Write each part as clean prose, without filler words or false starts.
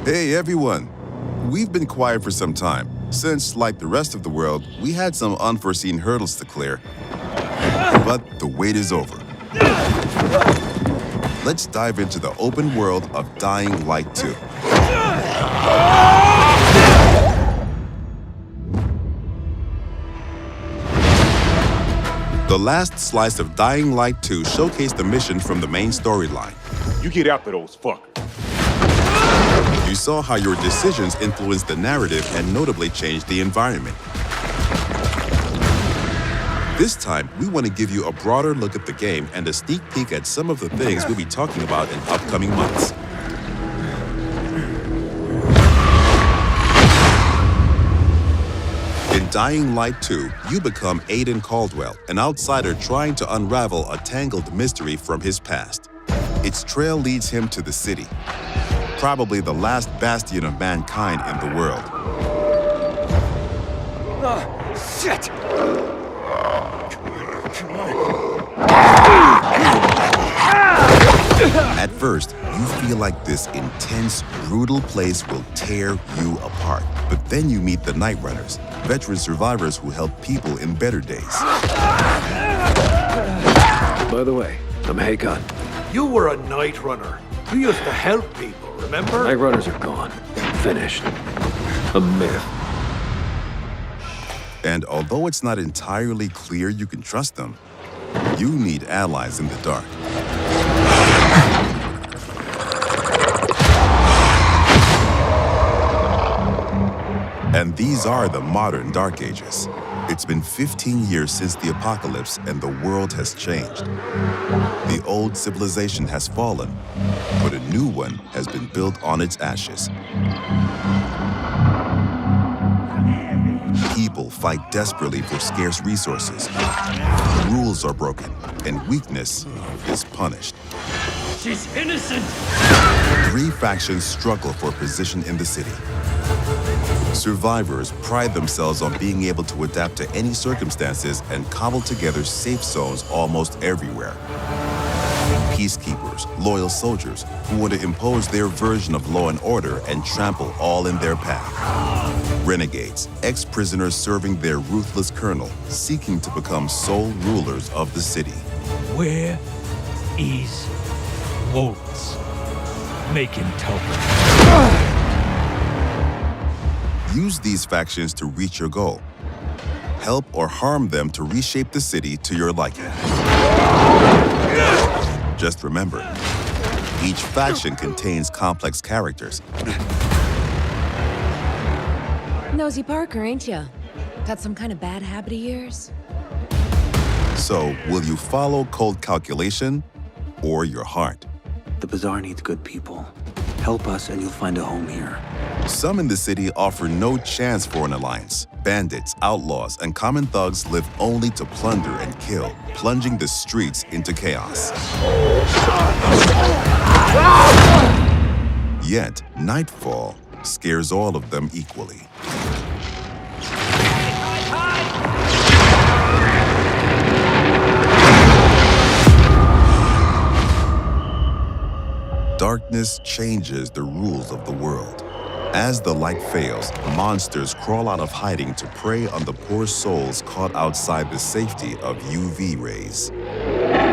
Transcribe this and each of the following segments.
Hey everyone! We've been quiet for some time, since, like the rest of the world, we had some unforeseen hurdles to clear. But the wait is over. Let's dive into the open world of Dying Light 2. The last slice of Dying Light 2 showcased the mission from the main storyline. You get after those fuckers. You saw how your decisions influenced the narrative and notably changed the environment. This time, we want to give you a broader look at the game and a sneak peek at some of the things we'll be talking about in upcoming months. In Dying Light 2, you become Aiden Caldwell, an outsider trying to unravel a tangled mystery from his past. Its trail leads him to the city, probably the last bastion of mankind in the world. Shit! At first, you feel like this intense, brutal place will tear you apart. But then you meet the Night Runners, veteran survivors who help people in better days. By the way, I'm Hakon. You were a night runner. You used to help people, remember? Night runners are gone. Finished. A myth. And although it's not entirely clear you can trust them, you need allies in the dark. And these are the modern Dark Ages. It's been 15 years since the apocalypse and the world has changed. The old civilization has fallen, but a new one has been built on its ashes. People fight desperately for scarce resources. Rules are broken, and weakness is punished. She's innocent! 3 factions struggle for position in the city. Survivors pride themselves on being able to adapt to any circumstances and cobble together safe zones almost everywhere. Peacekeepers, loyal soldiers who want to impose their version of law and order and trample all in their path. Renegades, ex-prisoners serving their ruthless colonel, seeking to become sole rulers of the city. Where is Waltz? Make him talk. Use these factions to reach your goal. Help or harm them to reshape the city to your liking. Just remember, each faction contains complex characters. Nosy Parker, ain't ya? Got some kind of bad habit of yours? So, will you follow cold calculation or your heart? The Bazaar needs good people. Help us and you'll find a home here. Some in the city offer no chance for an alliance. Bandits, outlaws, and common thugs live only to plunder and kill, plunging the streets into chaos. Yet, nightfall scares all of them equally. Darkness changes the rules of the world. As the light fails, monsters crawl out of hiding to prey on the poor souls caught outside the safety of UV rays.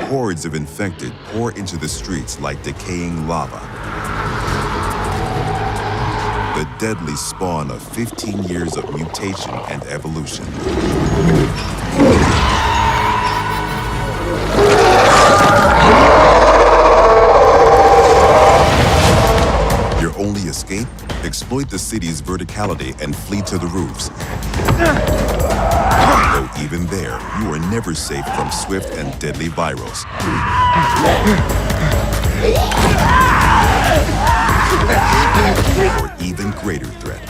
Hordes of infected pour into the streets like decaying lava. The deadly spawn of 15 years of mutation and evolution. Your only escape? Exploit the city's verticality and flee to the roofs. Though even there, you are never safe from swift and deadly virals. Or even greater threat.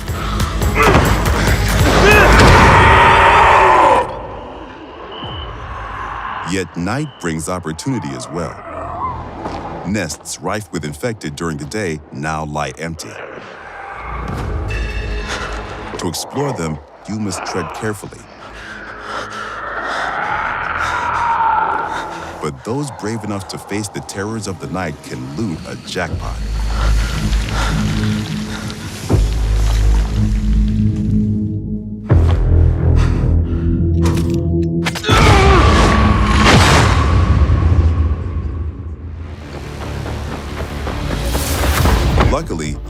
Yet night brings opportunity as well. Nests rife with infected during the day now lie empty. To explore them, you must tread carefully. But those brave enough to face the terrors of the night can loot a jackpot.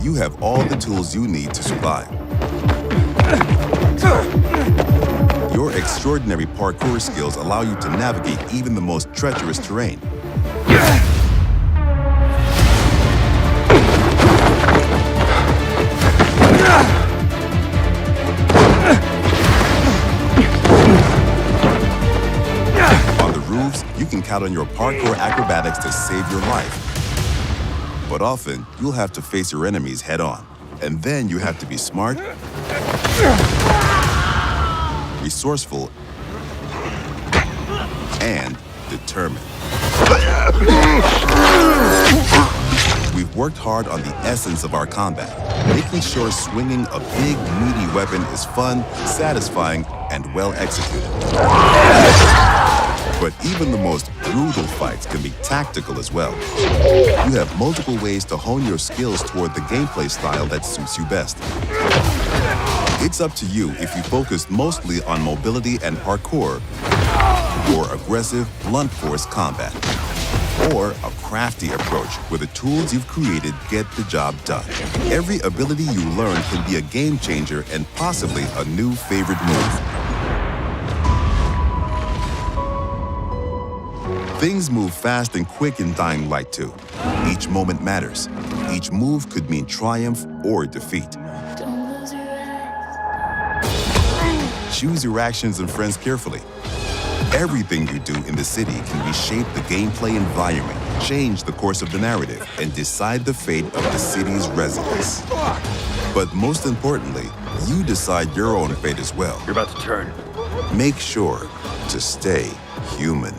you have all the tools you need to survive. Your extraordinary parkour skills allow you to navigate even the most treacherous terrain. On the roofs, you can count on your parkour acrobatics to save your life. But often, you'll have to face your enemies head-on. And then you have to be smart, resourceful, and determined. We've worked hard on the essence of our combat, making sure swinging a big, meaty weapon is fun, satisfying, and well executed. But even the most brutal fights can be tactical as well. You have multiple ways to hone your skills toward the gameplay style that suits you best. It's up to you if you focus mostly on mobility and parkour, or aggressive, blunt force combat, or a crafty approach where the tools you've created get the job done. Every ability you learn can be a game changer and possibly a new favorite move. Things move fast and quick in Dying Light 2. Each moment matters. Each move could mean triumph or defeat. Choose your actions and friends carefully. Everything you do in the city can reshape the gameplay environment, change the course of the narrative, and decide the fate of the city's residents. But most importantly, you decide your own fate as well. You're about to turn. Make sure to stay human.